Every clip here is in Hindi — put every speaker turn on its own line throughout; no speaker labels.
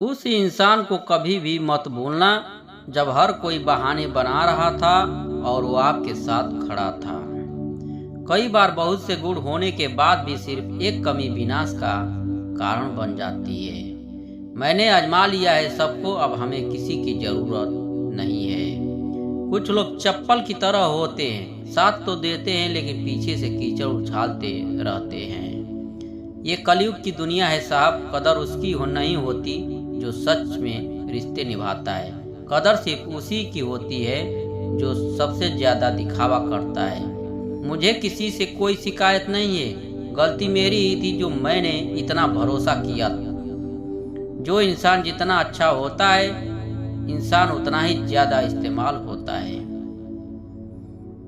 उस इंसान को कभी भी मत भूलना जब हर कोई बहाने बना रहा था और वो आपके साथ खड़ा था। कई बार बहुत से गुण होने के बाद भी सिर्फ एक कमी विनाश का कारण बन जाती है। मैंने आजमा लिया है सबको, अब हमें किसी की जरूरत नहीं है। कुछ लोग चप्पल की तरह होते हैं, साथ तो देते हैं लेकिन पीछे से कीचड़ उछालते रहते हैं। ये कलयुग की दुनिया है साहब। कदर उसकी नहीं होती जो सच में रिश्ते निभाता है। कदर सिर्फ उसी की होती है जो सबसे ज्यादा दिखावा करता है। मुझे किसी से कोई शिकायत नहीं है, गलती मेरी ही थी जो मैंने इतना भरोसा किया। जो इंसान जितना अच्छा होता है, इंसान उतना ही ज्यादा इस्तेमाल होता है।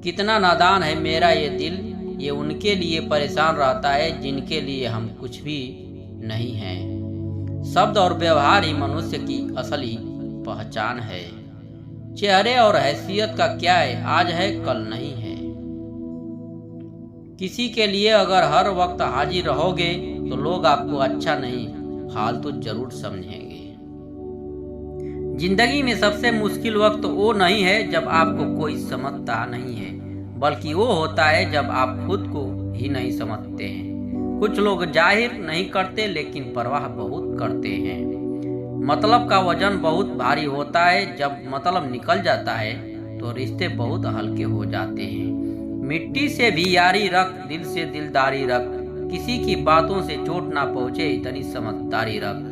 कितना नादान है मेरा ये दिल, ये उनके लिए परेशान रहता है जिनके लिए हम कुछ भी नहीं हैं। शब्द और व्यवहार ही मनुष्य की असली पहचान है। चेहरे और हैसियत का क्या है, आज है कल नहीं है। किसी के लिए अगर हर वक्त हाजिर रहोगे तो लोग आपको अच्छा नहीं, फालतू जरूर समझेंगे। जिंदगी में सबसे मुश्किल वक्त वो नहीं है जब आपको कोई समझता नहीं है, बल्कि वो होता है जब आप खुद को ही नहीं समझते हैं। कुछ लोग जाहिर नहीं करते लेकिन परवाह बहुत करते हैं। मतलब का वजन बहुत भारी होता है, जब मतलब निकल जाता है तो रिश्ते बहुत हल्के हो जाते हैं। मिट्टी से भी यारी रख, दिल से दिलदारी रख, किसी की बातों से चोट ना पहुंचे इतनी समझदारी रख।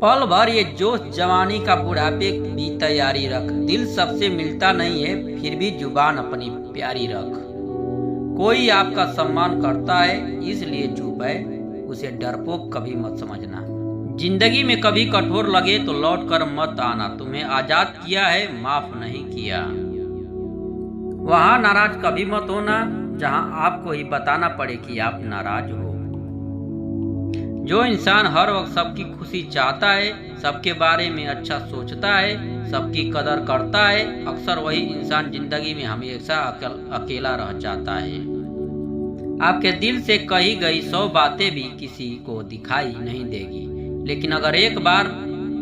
पल भर ये जोश जवानी का, बुढ़ापे की तैयारी रख। दिल सबसे मिलता नहीं है, फिर भी जुबान अपनी प्यारी रख। कोई आपका सम्मान करता है इसलिए चुप है, उसे डरपोक कभी मत समझना। जिंदगी में कभी कठोर लगे तो लौट कर मत आना। तुम्हें आजाद किया है, माफ नहीं किया। वहां नाराज कभी मत होना जहां आपको ही बताना पड़े कि आप नाराज हो। जो इंसान हर वक्त सबकी खुशी चाहता है, सबके बारे में अच्छा सोचता है, सबकी कदर करता है, अक्सर वही इंसान जिंदगी में हमेशा अकेला रह जाता है। आपके दिल से कही गई 100 बातें भी किसी को दिखाई नहीं देगी, लेकिन अगर एक बार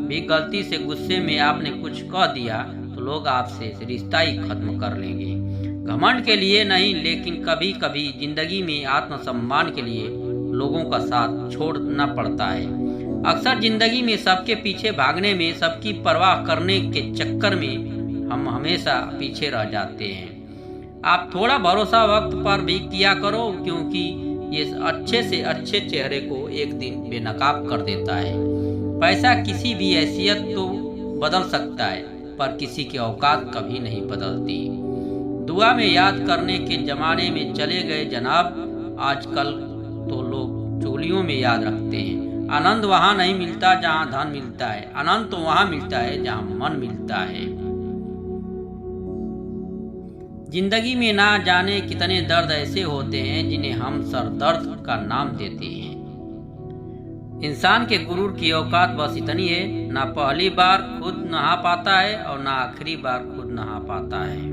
भी गलती से गुस्से में आपने कुछ कह दिया तो लोग आपसे रिश्ता ही खत्म कर लेंगे। घमंड के लिए नहीं, लेकिन कभी कभी जिंदगी में आत्मसम्मान के लिए लोगों का साथ छोड़ना पड़ता है। अक्सर जिंदगी में सबके पीछे भागने में, सबकी परवाह करने के चक्कर में हम हमेशा पीछे रह जाते हैं। आप थोड़ा भरोसा वक्त पर भी किया करो, क्योंकि ये अच्छे से अच्छे चेहरे को एक दिन बेनकाब कर देता है। पैसा किसी भी हैसियत तो बदल सकता है, पर किसी की औकात कभी नहीं बदलती। दुआ में याद करने के जमाने में चले गए जनाब, आजकल तो लोग चोलियों में याद रखते हैं। आनंद वहां नहीं मिलता जहां धन मिलता है, आनंद तो वहां मिलता है जहां मन मिलता है। जिंदगी में ना जाने कितने दर्द ऐसे होते हैं जिन्हें हम सरदर्द का नाम देते हैं। इंसान के गुरूर की औकात बस इतनी है, ना पहली बार खुद नहा पाता है और ना आखिरी बार खुद नहा पाता है।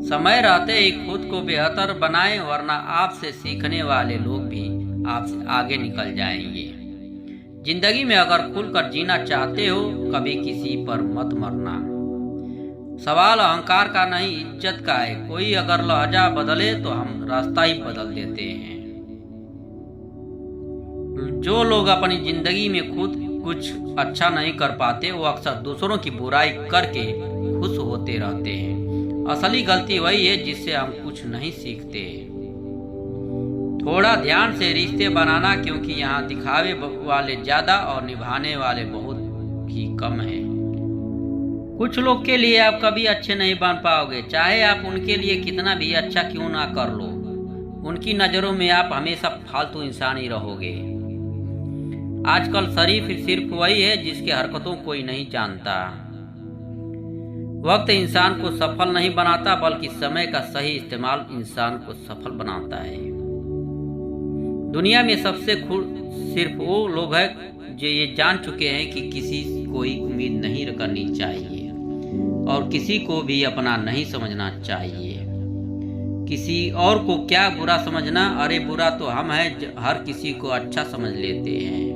समय रहते ही खुद को बेहतर बनाएं, वरना आपसे सीखने वाले लोग भी आपसे आगे निकल जाएंगे। जिंदगी में अगर खुलकर जीना चाहते हो, कभी किसी पर मत मरना। सवाल अहंकार का नहीं, इज्जत का है। कोई अगर लहजा बदले तो हम रास्ता ही बदल देते हैं। जो लोग अपनी जिंदगी में खुद कुछ अच्छा नहीं कर पाते, वो अक्सर दूसरों की बुराई करके खुश होते रहते हैं। असली गलती वही है जिससे हम कुछ नहीं सीखते। थोड़ा ध्यान से रिश्ते बनाना, क्योंकि यहाँ दिखावे वाले ज्यादा और निभाने वाले बहुत ही कम है। कुछ लोग के लिए आप कभी अच्छे नहीं बन पाओगे, चाहे आप उनके लिए कितना भी अच्छा क्यों ना कर लो। उनकी नजरों में आप हमेशा फालतू इंसान ही रहोगे। आजकल शरीफ सिर्फ वही है जिसके हरकतों कोई नहीं जानता। वक्त इंसान को सफल नहीं बनाता, बल्कि समय का सही इस्तेमाल इंसान को सफल बनाता है। दुनिया में सबसे खुश सिर्फ वो लोग हैं जो ये जान चुके हैं कि किसी कोई उम्मीद नहीं करनी चाहिए और किसी को भी अपना नहीं समझना चाहिए। किसी और को क्या बुरा समझना, अरे बुरा तो हम हैं, हर किसी को अच्छा समझ लेते हैं।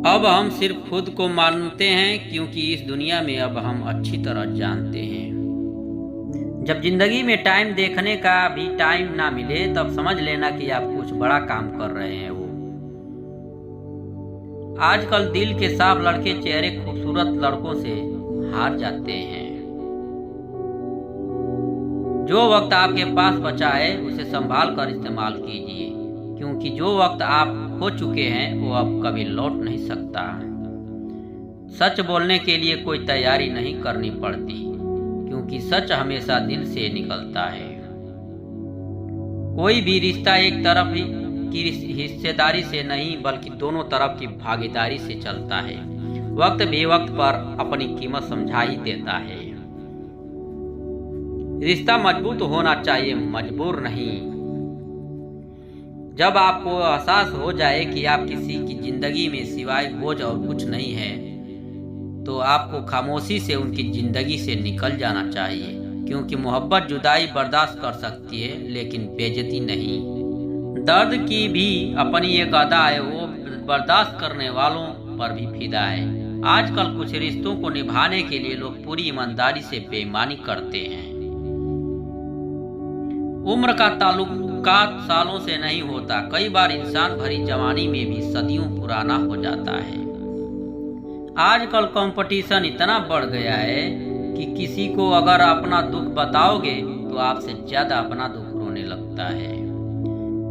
अब हम सिर्फ खुद को मानते हैं, क्योंकि इस दुनिया में अब हम अच्छी तरह जानते हैं। जब जिंदगी में टाइम देखने का भी टाइम ना मिले, तब समझ लेना कि आप कुछ बड़ा काम कर रहे हैं। वो आजकल दिल के साफ लड़के चेहरे खूबसूरत लड़कों से हार जाते हैं। जो वक्त आपके पास बचा है उसे संभाल कर इस्तेमाल कीजिए, क्योंकि जो वक्त आप खो चुके हैं वो अब कभी लौट नहीं सकता। सच बोलने के लिए कोई तैयारी नहीं करनी पड़ती, क्योंकि सच हमेशा दिल से निकलता है। कोई भी रिश्ता एक तरफ की हिस्सेदारी से नहीं, बल्कि दोनों तरफ की भागीदारी से चलता है। वक्त बेवक्त पर अपनी कीमत समझा ही देता है। रिश्ता मजबूत होना चाहिए, मजबूर नहीं। जब आपको एहसास हो जाए कि आप किसी की जिंदगी में सिवाय बोझ और कुछ नहीं है, तो आपको खामोशी से उनकी जिंदगी से निकल जाना चाहिए, क्योंकि मोहब्बत जुदाई बर्दाश्त कर सकती है, लेकिन बेइज्जती नहीं। दर्द की भी अपनी एक अदा है, वो बर्दाश्त करने वालों पर भी फिदा है। आजकल कुछ रिश्तों को निभाने के लिए लोग पूरी ईमानदारी से बेईमानी करते हैं। उम्र का ताल्लुकात सालों से नहीं होता। कई बार इंसान भरी जवानी में भी सदियों पुराना हो जाता है। आजकल कंपटीशन इतना बढ़ गया है कि किसी को अगर अपना दुख बताओगे तो आपसे ज्यादा अपना दुख रोने लगता है।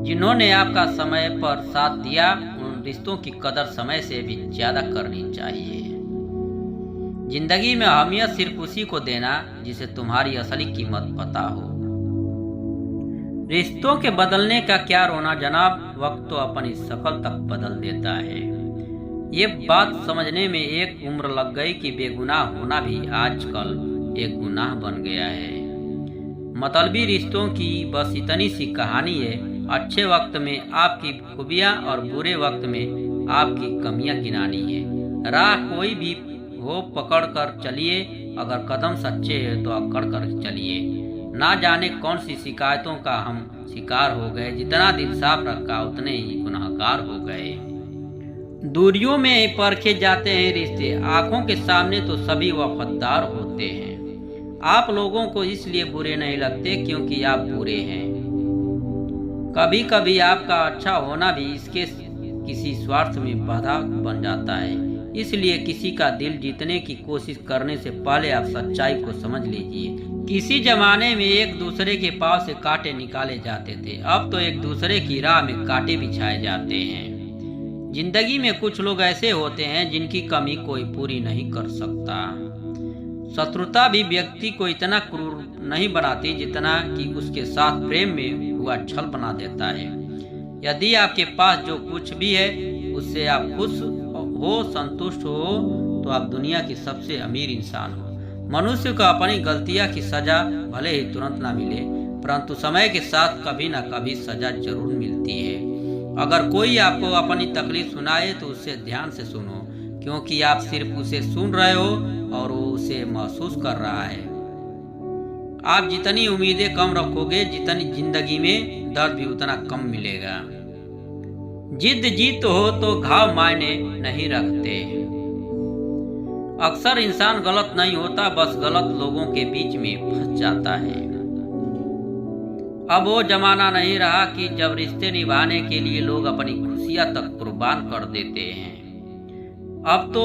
जिन्होंने आपका समय पर साथ दिया, उन रिश्तों की कदर समय से भी ज्यादा करनी चाहिए। जिंदगी में अहमियत सिर्फ उसी को देना जिसे तुम्हारी असली कीमत पता हो। रिश्तों के बदलने का क्या रोना जनाब, वक्त तो अपनी शक्ल तक बदल देता है। ये बात समझने में एक उम्र लग गई कि बेगुनाह होना भी आजकल एक गुनाह बन गया है। मतलबी रिश्तों की बस इतनी सी कहानी है। अच्छे वक्त में आपकी खूबियां और बुरे वक्त में आपकी कमियां गिनानी है। राह कोई भी हो पकड़ कर चलिए, अगर कदम सच्चे हैं तो अकड़ कर चलिए। ना जाने कौन सी शिकायतों का हम शिकार हो गए। जितना दिल साफ रखा उतने ही गुनहगार हो गए। दूरियों में परखे जाते हैं रिश्ते, आंखों के सामने तो सभी वफादार होते हैं। आप लोगों को इसलिए बुरे नहीं लगते क्योंकि आप बुरे हैं। कभी कभी आपका अच्छा होना भी इसके किसी स्वार्थ में बाधा बन जाता है। इसलिए किसी का दिल जीतने की कोशिश करने से पहले आप सच्चाई को समझ लीजिए। किसी जमाने में एक दूसरे के पांव से कांटे निकाले जाते थे, अब तो एक दूसरे की राह में कांटे बिछाए जाते हैं। जिंदगी में कुछ लोग ऐसे होते हैं जिनकी कमी कोई पूरी नहीं कर सकता। शत्रुता भी व्यक्ति को इतना क्रूर नहीं बनाती जितना कि उसके साथ प्रेम में हुआ छल बना देता है। यदि आपके पास जो कुछ भी है उससे आप खुश हो, संतुष्ट हो, तो आप दुनिया की सबसे अमीर इंसान हो। मनुष्य को अपनी गलतियां की सजा भले ही तुरंत ना मिले, परंतु समय के साथ कभी ना कभी सजा जरूर मिलती है। अगर कोई आपको अपनी तकलीफ सुनाए तो उसे ध्यान से सुनो, क्योंकि आप सिर्फ उसे सुन रहे हो और वो उसे महसूस कर रहा है। आप जितनी उम्मीदें कम रखोगे, जितनी जिंदगी में दर्द भी उतना कम मिलेगा। जिद जीत हो तो घाव मायने नहीं रखते। अक्सर इंसान गलत नहीं होता, बस गलत लोगों के बीच में फंस जाता है। अब वो जमाना नहीं रहा कि जब रिश्ते निभाने के लिए लोग अपनी खुशियां तक कुर्बान कर देते हैं। अब तो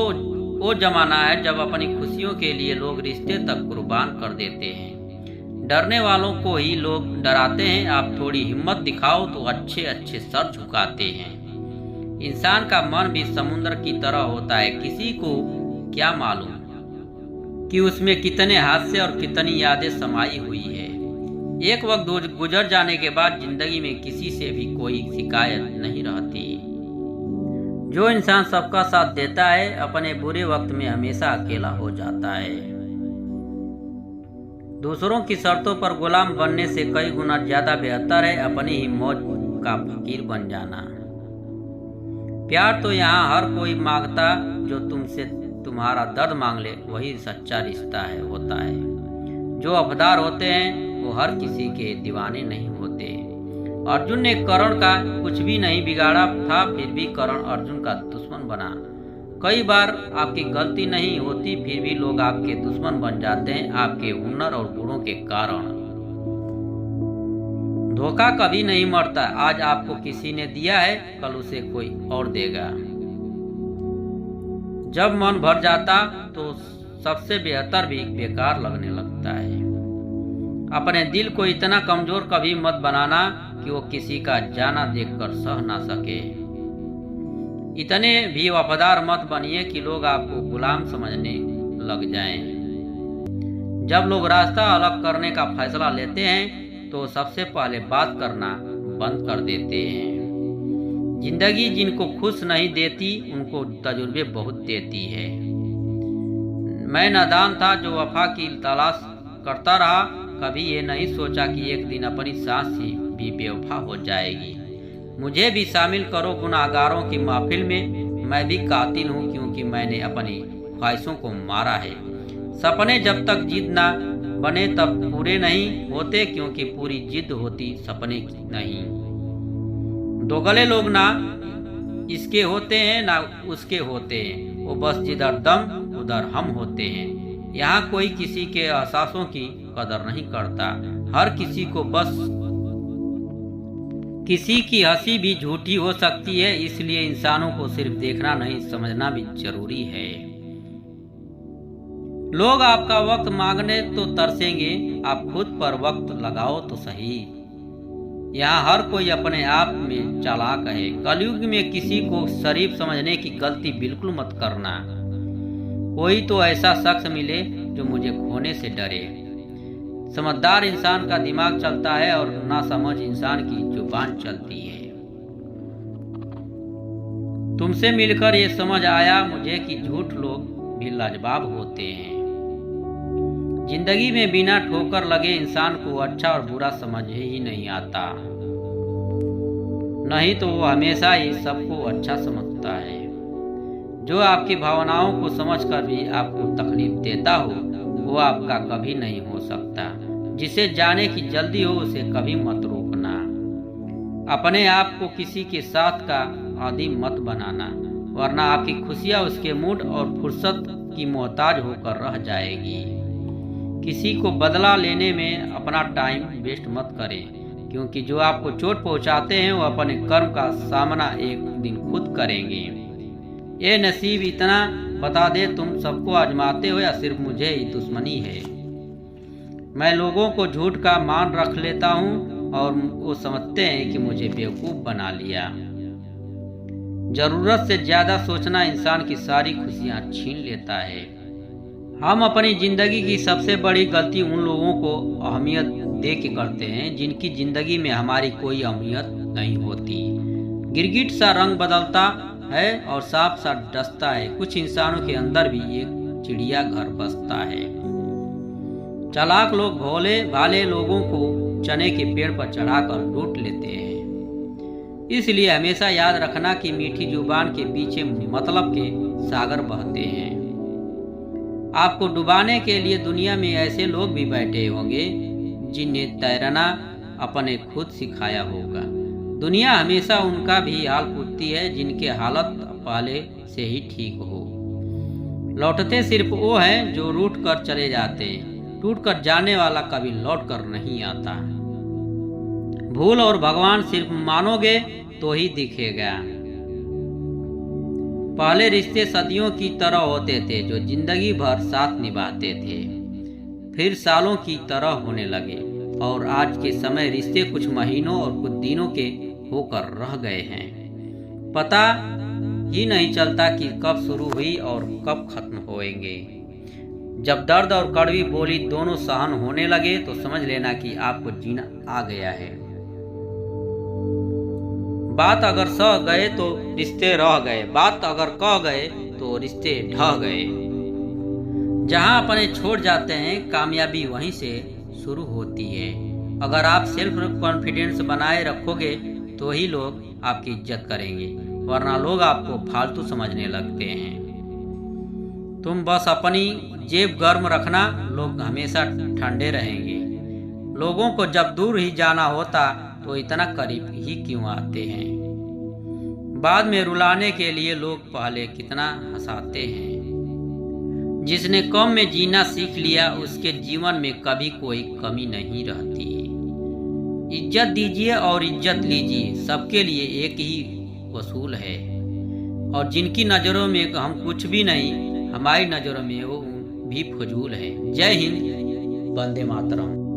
वो जमाना है जब अपनी खुशियों के लिए लोग रिश्ते तक कुर्बान कर देते हैं। डरने वालों को ही लोग डराते हैं। आप थोड़ी हिम्मत दिखाओ तो अच्छे अच्छे सर झुकाते हैं। इंसान का मन भी समुद्र की तरह होता है। किसी को क्या मालूम कि उसमें कितने हादसे और कितनी यादें समाई हुई है। एक वक्त गुजर जाने के बाद जिंदगी में किसी से भी कोई शिकायत नहीं रहती। जो इंसान सबका साथ देता है, अपने बुरे वक्त में हमेशा अकेला हो जाता है। दूसरों की शर्तों पर गुलाम बनने से कई गुना ज्यादा बेहतर है अपनी ही मौज का फकीर बन जाना। प्यार तो यहाँ हर कोई मांगता, जो तुमसे तुम्हारा दर्द मांग ले वही सच्चा रिश्ता होता है। जो वफादार होते हैं वो हर किसी के दीवाने नहीं होते। अर्जुन ने कर्ण का कुछ भी नहीं बिगाड़ा था, फिर भी कर्ण अर्जुन का दुश्मन बना। कई बार आपकी गलती नहीं होती, फिर भी लोग आपके दुश्मन बन जाते हैं आपके हुनर और गुणों के कारण। धोखा कभी नहीं मरता। आज आपको किसी ने दिया है, कल उसे कोई और देगा। जब मन भर जाता तो सबसे बेहतर भी बेकार लगने लगता है। अपने दिल को इतना कमजोर कभी मत बनाना कि वो किसी का जाना देखकर सह ना सके। इतने भी वफादार मत बनिए कि लोग आपको गुलाम समझने लग जाएं। जब लोग रास्ता अलग करने का फैसला लेते हैं तो सबसे पहले बात करना बंद कर देते हैं। जिंदगी जिनको खुश नहीं देती उनको तजुर्बे बहुत देती है। मैं नादान था जो वफा की तलाश करता रहा, कभी ये नहीं सोचा कि एक दिन अपनी सांस ही भी बेवफा हो जाएगी। मुझे भी शामिल करो गुनाहगारों की महफिल में। मैं भी कातिल हूँ क्योंकि मैंने अपनी ख्वाहिशों को मारा है। सपने जब तक जिद ना बने तब पूरे नहीं होते, क्योंकि पूरी जिद होती सपने की नहीं। दोगले लोग ना इसके होते हैं ना उसके होते हैं, वो बस जिधर दम उधर हम होते हैं। यहाँ कोई किसी के एहसासों की कदर नहीं करता। हर किसी को बस किसी की हंसी भी झूठी हो सकती है, इसलिए इंसानों को सिर्फ देखना नहीं समझना भी जरूरी है। लोग आपका वक्त मांगने तो तरसेंगे, आप खुद पर वक्त लगाओ तो सही। यहाँ हर कोई अपने आप में चालाक है। कलयुग में किसी को शरीफ समझने की गलती बिल्कुल मत करना। कोई तो ऐसा शख्स मिले जो मुझे खोने से डरे। समझदार इंसान का दिमाग चलता है और नासमझ इंसान की जुबान चलती है। तुमसे मिलकर ये समझ आया मुझे कि झूठ लोग भी लाजवाब होते हैं। जिंदगी में बिना ठोकर लगे इंसान को अच्छा और बुरा समझ ही नहीं आता, नहीं तो वो हमेशा ही सबको अच्छा समझता है। जो आपकी भावनाओं को समझकर भी आपको तकलीफ देता हो वो आपका कभी नहीं हो सकता। जिसे जाने की जल्दी हो उसे कभी मत रोकना। अपने आप को किसी के साथ का आदी मत बनाना, वरना आपकी खुशियां उसके मूड और फुर्सत की मोहताज होकर रह जाएगी। किसी को बदला लेने में अपना टाइम वेस्ट मत करें, क्योंकि जो आपको चोट पहुंचाते हैं वो अपने कर्म का सामना एक दिन खुद करेंगे। ये नसीब इतना बता दे, तुम सबको आजमाते हो या सिर्फ मुझे ही दुश्मनी है। मैं लोगों को झूठ का मान रख लेता हूँ और वो समझते हैं कि मुझे बेवकूफ़ बना लिया। जरूरत से ज्यादा सोचना इंसान की सारी खुशियाँ छीन लेता है। हम अपनी जिंदगी की सबसे बड़ी गलती उन लोगों को अहमियत दे के करते हैं जिनकी जिंदगी में हमारी कोई अहमियत नहीं होती। गिरगिट सा रंग बदलता है और सांप सा डसता है, कुछ इंसानों के अंदर भी एक चिड़िया घर बसता है। चालाक लोग भोले भाले लोगों को चने के पेड़ पर चढ़ाकर लूट लेते हैं। इसलिए हमेशा याद रखना कि मीठी जुबान के पीछे मतलब के सागर बहते हैं। आपको डुबाने के लिए दुनिया में ऐसे लोग भी बैठे होंगे जिन्हें तैरना अपने खुद सिखाया होगा। दुनिया हमेशा उनका भी हाल पूछती है जिनके हालत पहले से ही ठीक हो। लौटते सिर्फ वो हैं जो रूठ कर चले जाते, टूट कर जाने वाला कभी लौट कर नहीं आता। भूल और भगवान सिर्फ मानोगे तो ही दिखेगा। पहले रिश्ते सदियों की तरह होते थे जो जिंदगी भर साथ निभाते थे, फिर सालों की तरह होने लगे और आज के समय रिश्ते कुछ महीनों और कुछ दिनों के होकर रह गए हैं। पता ही नहीं चलता कि कब शुरू हुई और कब खत्म होएंगे। जब दर्द और कड़वी बोली दोनों सहन होने लगे तो समझ लेना कि आपको जीना आ गया है। बात अगर सह गए तो रिश्ते रह गए, बात अगर कह गए तो रिश्ते ढह गए। जहां अपने छोड़ जाते हैं कामयाबी वहीं से शुरू होती है। अगर आप सेल्फ कॉन्फिडेंस बनाए रखोगे तो ही लोग आपकी इज्जत करेंगे, वरना लोग आपको फालतू समझने लगते हैं। तुम बस अपनी जेब गर्म रखना, लोग हमेशा ठंडे रहेंगे। लोगों को जब दूर ही जाना होता तो इतना करीब ही क्यों आते हैं। बाद में रुलाने के लिए लोग पहले कितना हंसाते हैं। जिसने कम में जीना सीख लिया उसके जीवन में कभी कोई कमी नहीं रहती। इज्जत दीजिए और इज्जत लीजिए, सबके लिए एक ही वसूल है। और जिनकी नज़रों में हम कुछ भी नहीं, हमारी नज़रों में वो भी फजूल है। जय हिंद, वंदे मातरम।